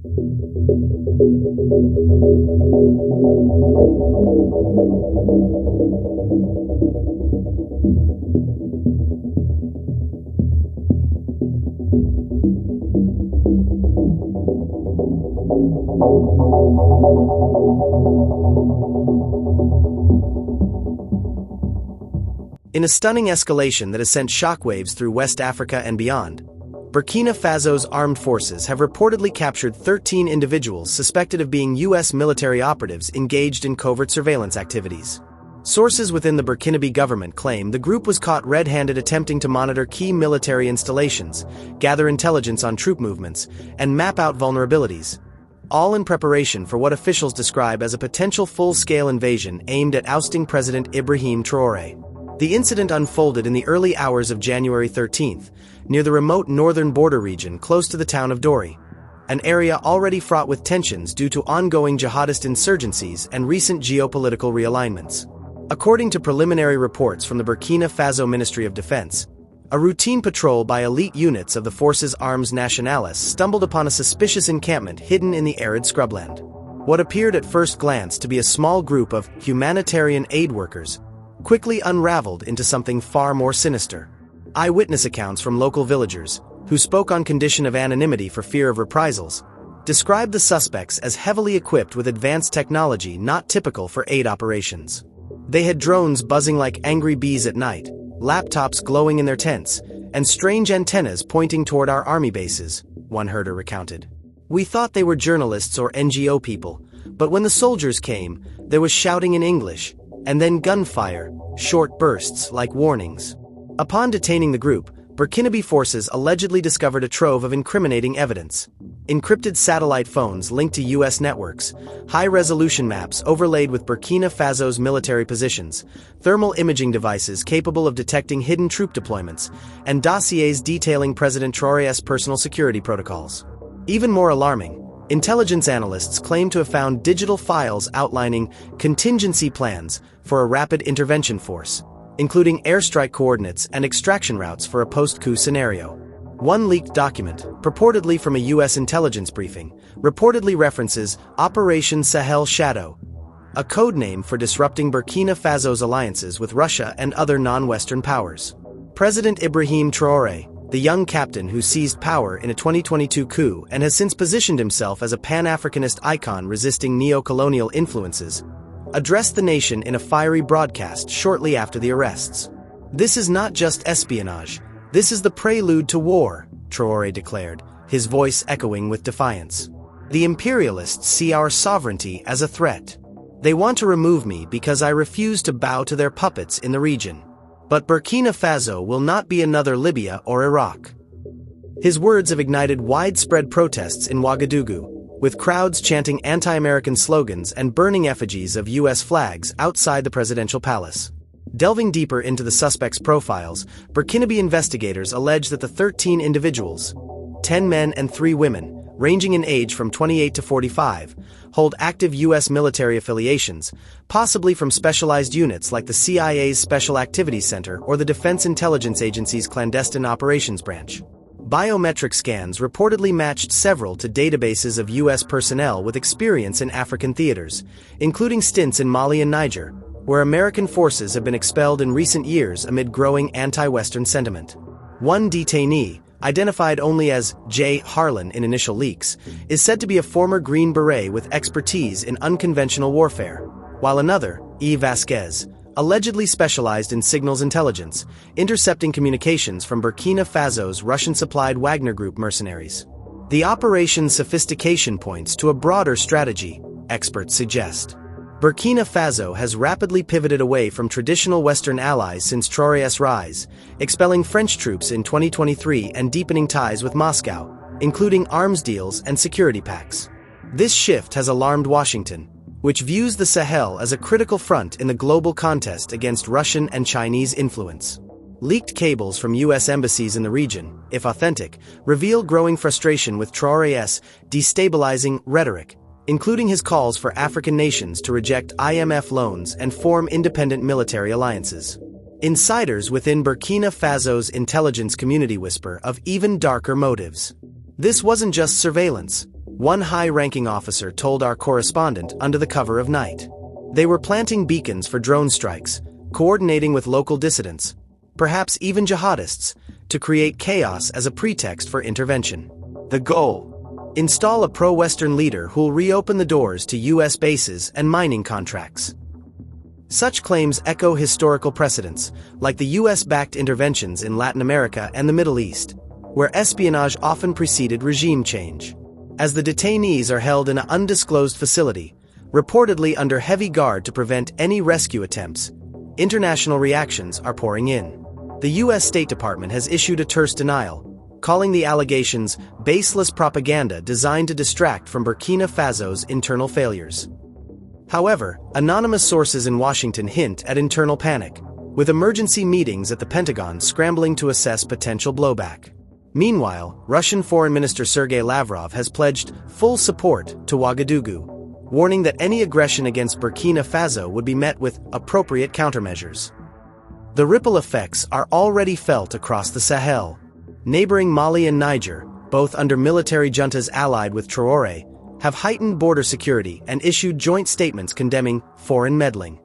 In a stunning escalation that has sent shockwaves through West Africa and beyond, Burkina Faso's armed forces have reportedly captured 13 individuals suspected of being U.S. military operatives engaged in covert surveillance activities. Sources within the Burkinabe government claim the group was caught red-handed attempting to monitor key military installations, gather intelligence on troop movements, and map out vulnerabilities, all in preparation for what officials describe as a potential full-scale invasion aimed at ousting President Ibrahim Traore. The incident unfolded in the early hours of January 13th, near the remote northern border region close to the town of Dori, an area already fraught with tensions due to ongoing jihadist insurgencies and recent geopolitical realignments. According to preliminary reports from the Burkina Faso Ministry of Defense, a routine patrol by elite units of the Forces Armes Nationales stumbled upon a suspicious encampment hidden in the arid scrubland. What appeared at first glance to be a small group of humanitarian aid workers quickly unraveled into something far more sinister. Eyewitness accounts from local villagers, who spoke on condition of anonymity for fear of reprisals, described the suspects as heavily equipped with advanced technology not typical for aid operations. They had drones buzzing like angry bees at night, laptops glowing in their tents, and strange antennas pointing toward our army bases, one herder recounted. "We thought they were journalists or NGO people, but when the soldiers came, there was shouting in English, and then gunfire, short bursts like warnings." Upon detaining the group, Burkinabe forces allegedly discovered a trove of incriminating evidence. Encrypted satellite phones linked to U.S. networks, high-resolution maps overlaid with Burkina Faso's military positions, thermal imaging devices capable of detecting hidden troop deployments, and dossiers detailing President Traore's personal security protocols. Even more alarming, intelligence analysts claim to have found digital files outlining contingency plans for a rapid intervention force, including airstrike coordinates and extraction routes for a post-coup scenario. One leaked document, purportedly from a U.S. intelligence briefing, reportedly references Operation Sahel Shadow, a code name for disrupting Burkina Faso's alliances with Russia and other non-Western powers. President Ibrahim Traore, the young captain who seized power in a 2022 coup and has since positioned himself as a Pan-Africanist icon resisting neocolonial influences, addressed the nation in a fiery broadcast shortly after the arrests. "This is not just espionage, this is the prelude to war," Traore declared, his voice echoing with defiance. "The imperialists see our sovereignty as a threat. They want to remove me because I refuse to bow to their puppets in the region. But Burkina Faso will not be another Libya or Iraq." His words have ignited widespread protests in Ouagadougou, with crowds chanting anti-American slogans and burning effigies of U.S. flags outside the presidential palace. Delving deeper into the suspects' profiles, Burkinabe investigators allege that the 13 individuals, 10 men and 3 women, ranging in age from 28 to 45, hold active U.S. military affiliations, possibly from specialized units like the CIA's Special Activities Center or the Defense Intelligence Agency's Clandestine Operations Branch. Biometric scans reportedly matched several to databases of U.S. personnel with experience in African theaters, including stints in Mali and Niger, where American forces have been expelled in recent years amid growing anti-Western sentiment. One detainee, identified only as J. Harlan in initial leaks, is said to be a former Green Beret with expertise in unconventional warfare, while another, E. Vasquez, allegedly specialized in signals intelligence, intercepting communications from Burkina Faso's Russian-supplied Wagner Group mercenaries. The operation's sophistication points to a broader strategy, experts suggest. Burkina Faso has rapidly pivoted away from traditional Western allies since Traore's rise, expelling French troops in 2023 and deepening ties with Moscow, including arms deals and security pacts. This shift has alarmed Washington, which views the Sahel as a critical front in the global contest against Russian and Chinese influence. Leaked cables from U.S. embassies in the region, if authentic, reveal growing frustration with Traore's destabilizing rhetoric, including his calls for African nations to reject IMF loans and form independent military alliances. Insiders within Burkina Faso's intelligence community whisper of even darker motives. This wasn't just surveillance. one high-ranking officer told our correspondent under the cover of night. They were planting beacons for drone strikes, coordinating with local dissidents, perhaps even jihadists, to create chaos as a pretext for intervention. The goal: install a pro-Western leader who'll reopen the doors to U.S. bases and mining contracts. Such claims echo historical precedents, like the U.S.-backed interventions in Latin America and the Middle East, where espionage often preceded regime change. As the detainees are held in an undisclosed facility, reportedly under heavy guard to prevent any rescue attempts, international reactions are pouring in. The U.S. State Department has issued a terse denial, calling the allegations baseless propaganda designed to distract from Burkina Faso's internal failures. However, anonymous sources in Washington hint at internal panic, with emergency meetings at the Pentagon scrambling to assess potential blowback. Meanwhile, Russian Foreign Minister Sergei Lavrov has pledged full support to Ouagadougou, warning that any aggression against Burkina Faso would be met with appropriate countermeasures. The ripple effects are already felt across the Sahel. Neighboring Mali and Niger, both under military juntas allied with Traore, have heightened border security and issued joint statements condemning foreign meddling.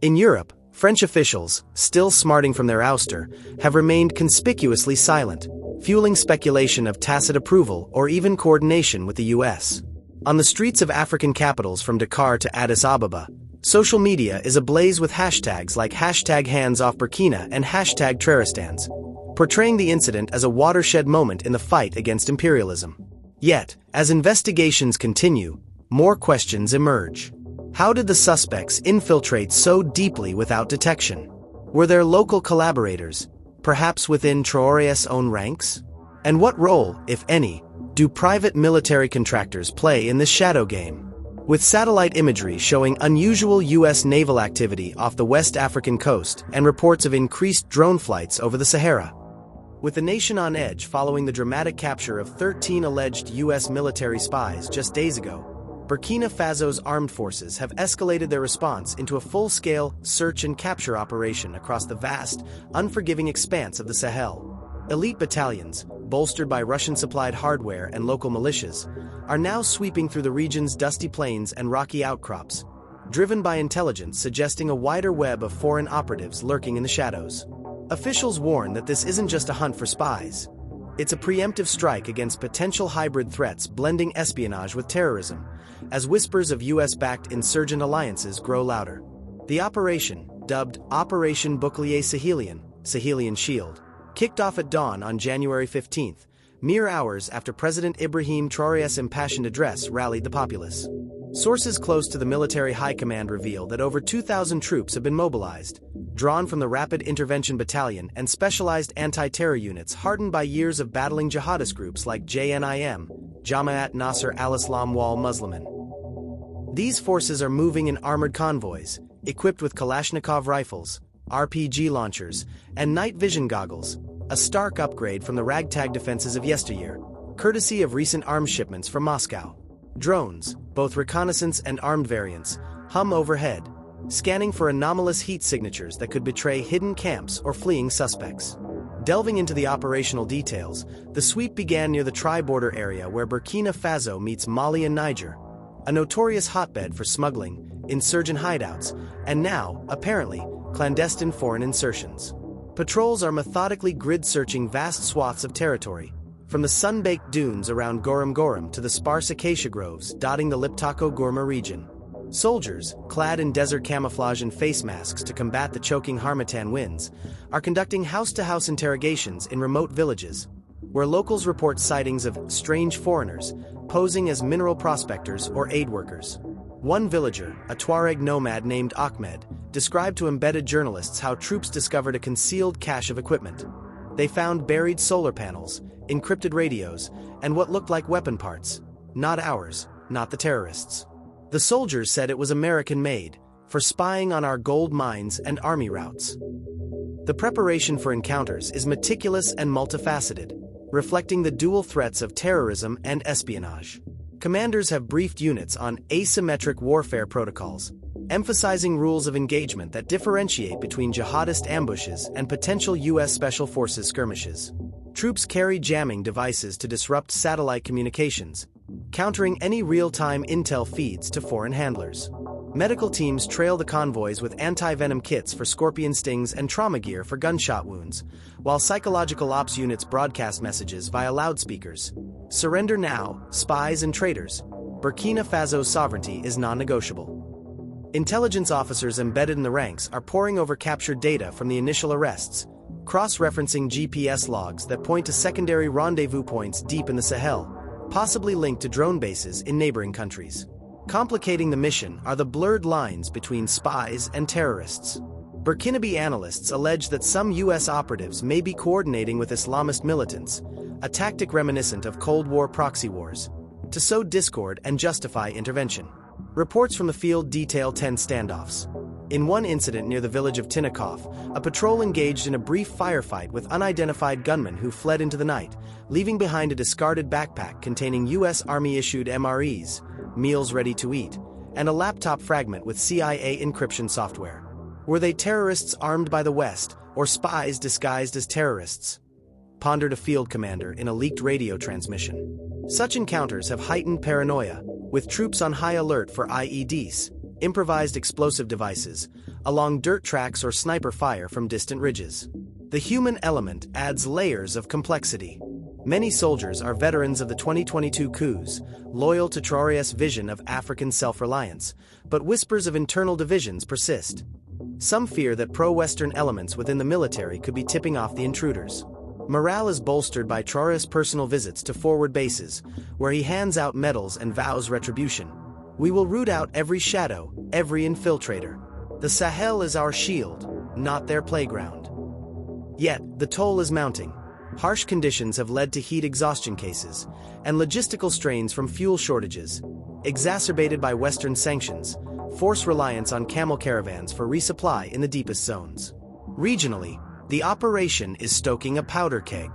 In Europe, French officials, still smarting from their ouster, have remained conspicuously silent, fueling speculation of tacit approval or even coordination with the U.S. On the streets of African capitals from Dakar to Addis Ababa, social media is ablaze with hashtags like #HandsOffBurkina and #Traorestans, portraying the incident as a watershed moment in the fight against imperialism. Yet, as investigations continue, more questions emerge. How did the suspects infiltrate so deeply without detection? Were there local collaborators, perhaps within Traore's own ranks? And what role, if any, do private military contractors play in this shadow game? With satellite imagery showing unusual U.S. naval activity off the West African coast and reports of increased drone flights over the Sahara. With the nation on edge following the dramatic capture of 13 alleged U.S. military spies just days ago, Burkina Faso's armed forces have escalated their response into a full-scale search and capture operation across the vast, unforgiving expanse of the Sahel. Elite battalions, bolstered by Russian-supplied hardware and local militias, are now sweeping through the region's dusty plains and rocky outcrops, driven by intelligence suggesting a wider web of foreign operatives lurking in the shadows. Officials warn that this isn't just a hunt for spies. It's a preemptive strike against potential hybrid threats blending espionage with terrorism, as whispers of US-backed insurgent alliances grow louder. The operation, dubbed Operation Bouclier Sahelian Shield, kicked off at dawn on January 15th, mere hours after President Ibrahim Traore's impassioned address rallied the populace. Sources close to the military high command reveal that over 2,000 troops have been mobilized, drawn from the Rapid Intervention Battalion and specialized anti-terror units hardened by years of battling jihadist groups like JNIM, Jamaat Nasr al-Islam wal Muslimin. These forces are moving in armored convoys, equipped with Kalashnikov rifles, RPG launchers, and night vision goggles, a stark upgrade from the ragtag defenses of yesteryear, courtesy of recent arms shipments from Moscow. Drones, both reconnaissance and armed variants, hum overhead, scanning for anomalous heat signatures that could betray hidden camps or fleeing suspects. Delving into the operational details, the sweep began near the tri-border area where Burkina Faso meets Mali and Niger, a notorious hotbed for smuggling, insurgent hideouts, and now, apparently, clandestine foreign insertions. Patrols are methodically grid-searching vast swaths of territory, from the sun-baked dunes around Gorom to the sparse acacia groves dotting the Liptako-Gourma region. Soldiers, clad in desert camouflage and face masks to combat the choking harmattan winds, are conducting house-to-house interrogations in remote villages, where locals report sightings of strange foreigners posing as mineral prospectors or aid workers. One villager, a Tuareg nomad named Ahmed, described to embedded journalists how troops discovered a concealed cache of equipment. They found buried solar panels, encrypted radios, and what looked like weapon parts. Not ours, not the terrorists. The soldiers said it was American-made, for spying on our gold mines and army routes. The preparation for encounters is meticulous and multifaceted, reflecting the dual threats of terrorism and espionage. Commanders have briefed units on asymmetric warfare protocols, emphasizing rules of engagement that differentiate between jihadist ambushes and potential U.S. Special Forces skirmishes. Troops carry jamming devices to disrupt satellite communications, countering any real-time intel feeds to foreign handlers. Medical teams trail the convoys with anti-venom kits for scorpion stings and trauma gear for gunshot wounds, while psychological ops units broadcast messages via loudspeakers. Surrender now, spies and traitors. Burkina Faso's sovereignty is non-negotiable. Intelligence officers embedded in the ranks are poring over captured data from the initial arrests, cross-referencing GPS logs that point to secondary rendezvous points deep in the Sahel, possibly linked to drone bases in neighboring countries. Complicating the mission are the blurred lines between spies and terrorists. Burkinabe analysts allege that some U.S. operatives may be coordinating with Islamist militants, a tactic reminiscent of Cold War proxy wars, to sow discord and justify intervention. Reports from the field detail 10 standoffs. In one incident near the village of Tinakov, a patrol engaged in a brief firefight with unidentified gunmen who fled into the night, leaving behind a discarded backpack containing U.S. Army-issued MREs, meals ready to eat, and a laptop fragment with CIA encryption software. Were they terrorists armed by the West, or spies disguised as terrorists? Pondered a field commander in a leaked radio transmission. Such encounters have heightened paranoia, with troops on high alert for IEDs, improvised explosive devices, along dirt tracks or sniper fire from distant ridges. The human element adds layers of complexity. Many soldiers are veterans of the 2022 coups, loyal to Traore's vision of African self-reliance, but whispers of internal divisions persist. Some fear that pro-Western elements within the military could be tipping off the intruders. Morale is bolstered by Traore's personal visits to forward bases, where he hands out medals and vows retribution. We will root out every shadow, every infiltrator. The Sahel is our shield, not their playground. Yet, the toll is mounting. Harsh conditions have led to heat exhaustion cases, and logistical strains from fuel shortages, exacerbated by Western sanctions, force reliance on camel caravans for resupply in the deepest zones. Regionally, the operation is stoking a powder keg.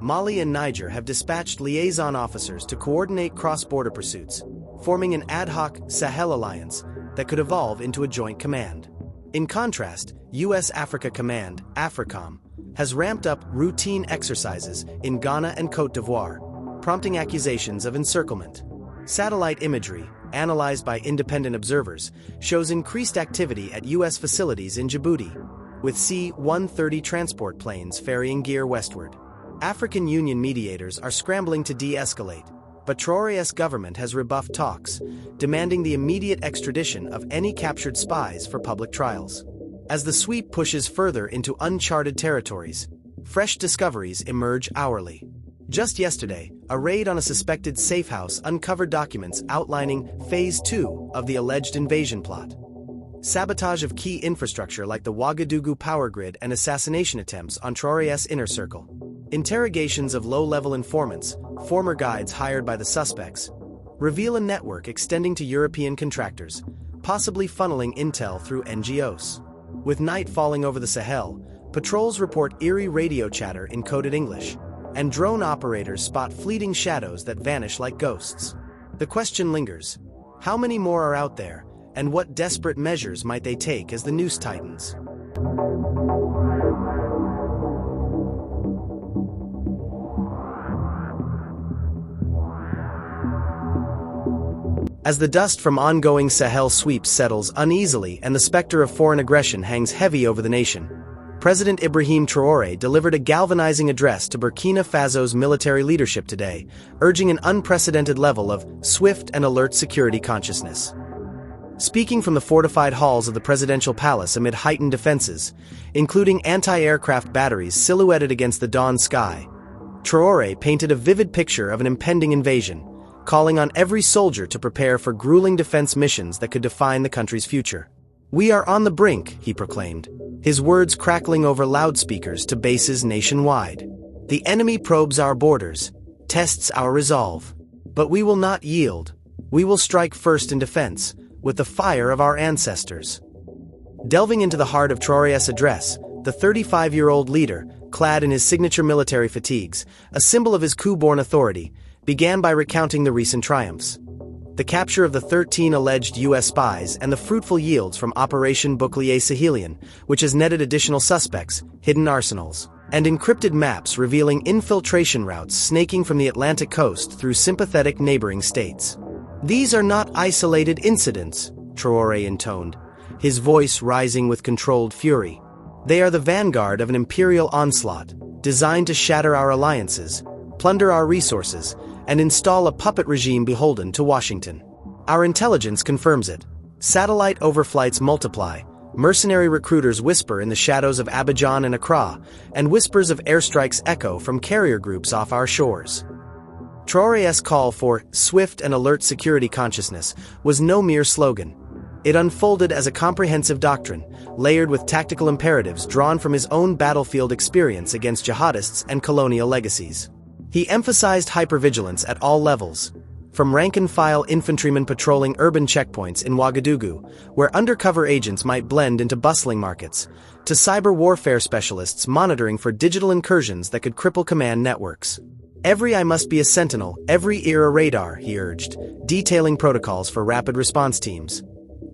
Mali and Niger have dispatched liaison officers to coordinate cross-border pursuits, forming an ad hoc Sahel alliance that could evolve into a joint command. In contrast, U.S. Africa Command, AFRICOM, has ramped up routine exercises in Ghana and Côte d'Ivoire, prompting accusations of encirclement. Satellite imagery, analyzed by independent observers, shows increased activity at U.S. facilities in Djibouti, with C-130 transport planes ferrying gear westward. African Union mediators are scrambling to de-escalate, but Traore's government has rebuffed talks, demanding the immediate extradition of any captured spies for public trials. As the sweep pushes further into uncharted territories, fresh discoveries emerge hourly. Just yesterday, a raid on a suspected safe house uncovered documents outlining Phase 2 of the alleged invasion plot. Sabotage of key infrastructure like the Ouagadougou power grid and assassination attempts on Traore's inner circle. Interrogations of low-level informants, former guides hired by the suspects, reveal a network extending to European contractors, possibly funneling intel through NGOs. With night falling over the Sahel, patrols report eerie radio chatter in coded English, and drone operators spot fleeting shadows that vanish like ghosts. The question lingers: how many more are out there, and what desperate measures might they take as the noose tightens? As the dust from ongoing Sahel sweeps settles uneasily and the specter of foreign aggression hangs heavy over the nation, President Ibrahim Traore delivered a galvanizing address to Burkina Faso's military leadership today, urging an unprecedented level of swift and alert security consciousness. Speaking from the fortified halls of the presidential palace amid heightened defenses, including anti-aircraft batteries silhouetted against the dawn sky, Traore painted a vivid picture of an impending invasion, calling on every soldier to prepare for grueling defense missions that could define the country's future. "We are on the brink," he proclaimed, his words crackling over loudspeakers to bases nationwide. "The enemy probes our borders, tests our resolve. But we will not yield. We will strike first in defense, with the fire of our ancestors." Delving into the heart of Traore's address, the 35-year-old leader, clad in his signature military fatigues, a symbol of his coup-born authority, began by recounting the recent triumphs. The capture of the 13 alleged U.S. spies and the fruitful yields from Operation Bouclier Sahelian, which has netted additional suspects, hidden arsenals, and encrypted maps revealing infiltration routes snaking from the Atlantic coast through sympathetic neighboring states. "These are not isolated incidents," Traore intoned, his voice rising with controlled fury. "They are the vanguard of an imperial onslaught, designed to shatter our alliances, plunder our resources, and install a puppet regime beholden to Washington. Our intelligence confirms it. Satellite overflights multiply, mercenary recruiters whisper in the shadows of Abidjan and Accra, and whispers of airstrikes echo from carrier groups off our shores." Traore's call for swift and alert security consciousness was no mere slogan. It unfolded as a comprehensive doctrine, layered with tactical imperatives drawn from his own battlefield experience against jihadists and colonial legacies. He emphasized hypervigilance at all levels, from rank-and-file infantrymen patrolling urban checkpoints in Ouagadougou, where undercover agents might blend into bustling markets, to cyber warfare specialists monitoring for digital incursions that could cripple command networks. "Every eye must be a sentinel, every ear a radar," he urged, detailing protocols for rapid response teams.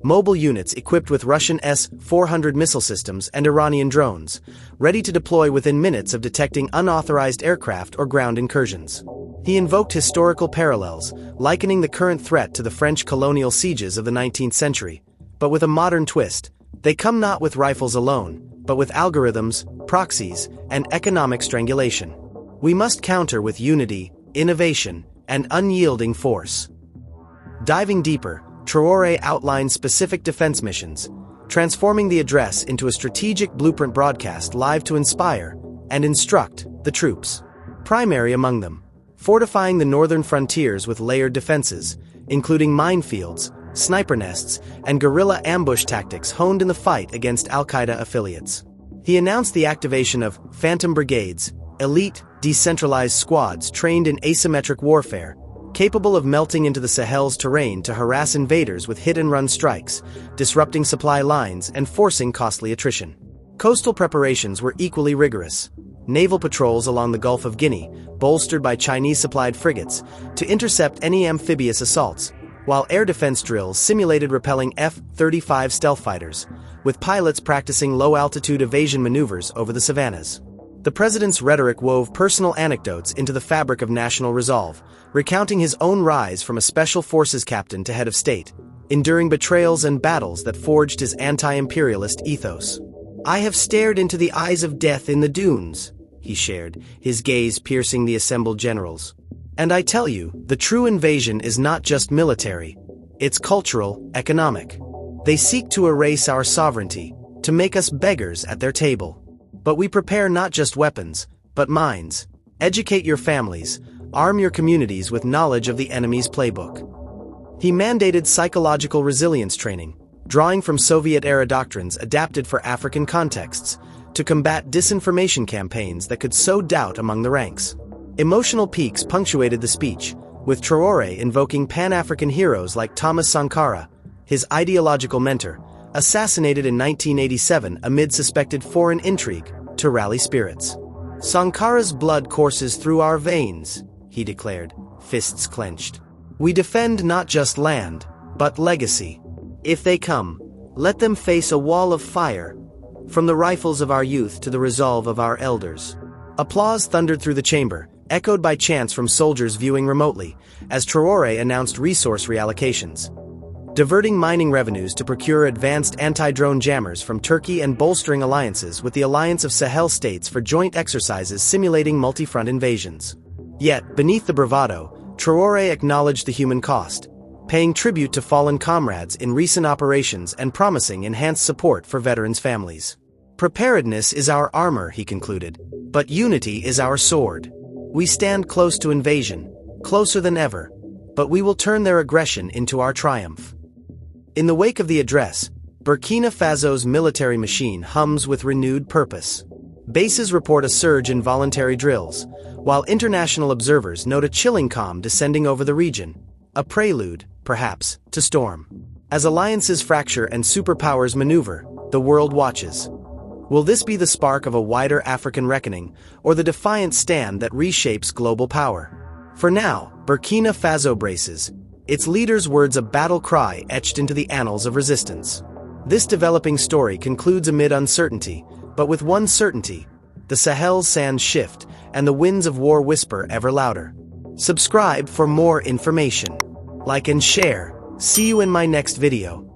Mobile units equipped with Russian S-400 missile systems and Iranian drones, ready to deploy within minutes of detecting unauthorized aircraft or ground incursions. He invoked historical parallels, likening the current threat to the French colonial sieges of the 19th century, but with a modern twist. They come not with rifles alone, but with algorithms, proxies, and economic strangulation. We must counter with unity, innovation, and unyielding force. Diving deeper, Traore outlined specific defense missions, transforming the address into a strategic blueprint broadcast live to inspire and instruct the troops. Primary among them, fortifying the northern frontiers with layered defenses, including minefields, sniper nests, and guerrilla ambush tactics honed in the fight against Al-Qaeda affiliates. He announced the activation of Phantom Brigades, elite, decentralized squads trained in asymmetric warfare, capable of melting into the Sahel's terrain to harass invaders with hit-and-run strikes, disrupting supply lines and forcing costly attrition. Coastal preparations were equally rigorous. Naval patrols along the Gulf of Guinea, bolstered by Chinese-supplied frigates, to intercept any amphibious assaults, while air defense drills simulated repelling F-35 stealth fighters, with pilots practicing low-altitude evasion maneuvers over the savannas. The president's rhetoric wove personal anecdotes into the fabric of national resolve, recounting his own rise from a special forces captain to head of state, enduring betrayals and battles that forged his anti-imperialist ethos. "I have stared into the eyes of death in the dunes," he shared, his gaze piercing the assembled generals. "And I tell you, the true invasion is not just military, it's cultural, economic. They seek to erase our sovereignty, to make us beggars at their table. But we prepare not just weapons, but minds. Educate your families, arm your communities with knowledge of the enemy's playbook." He mandated psychological resilience training, drawing from Soviet-era doctrines adapted for African contexts, to combat disinformation campaigns that could sow doubt among the ranks. Emotional peaks punctuated the speech, with Traore invoking Pan-African heroes like Thomas Sankara, his ideological mentor, assassinated in 1987 amid suspected foreign intrigue, to rally spirits. "Sankara's blood courses through our veins," he declared, fists clenched. "We defend not just land, but legacy. If they come, let them face a wall of fire, from the rifles of our youth to the resolve of our elders." Applause thundered through the chamber, echoed by chants from soldiers viewing remotely, as Traore announced resource reallocations, diverting mining revenues to procure advanced anti-drone jammers from Turkey and bolstering alliances with the Alliance of Sahel States for joint exercises simulating multi-front invasions. Yet, beneath the bravado, Traore acknowledged the human cost, paying tribute to fallen comrades in recent operations and promising enhanced support for veterans' families. "Preparedness is our armor," he concluded, "but unity is our sword. We stand close to invasion, closer than ever, but we will turn their aggression into our triumph." In the wake of the address, Burkina Faso's military machine hums with renewed purpose. Bases report a surge in voluntary drills, while international observers note a chilling calm descending over the region, a prelude, perhaps, to storm. As alliances fracture and superpowers maneuver, the world watches. Will this be the spark of a wider African reckoning, or the defiant stand that reshapes global power? For now, Burkina Faso braces, its leader's words a battle cry etched into the annals of resistance. This developing story concludes amid uncertainty, but with one certainty: the Sahel's sands shift, and the winds of war whisper ever louder. Subscribe for more information. Like and share. See you in my next video.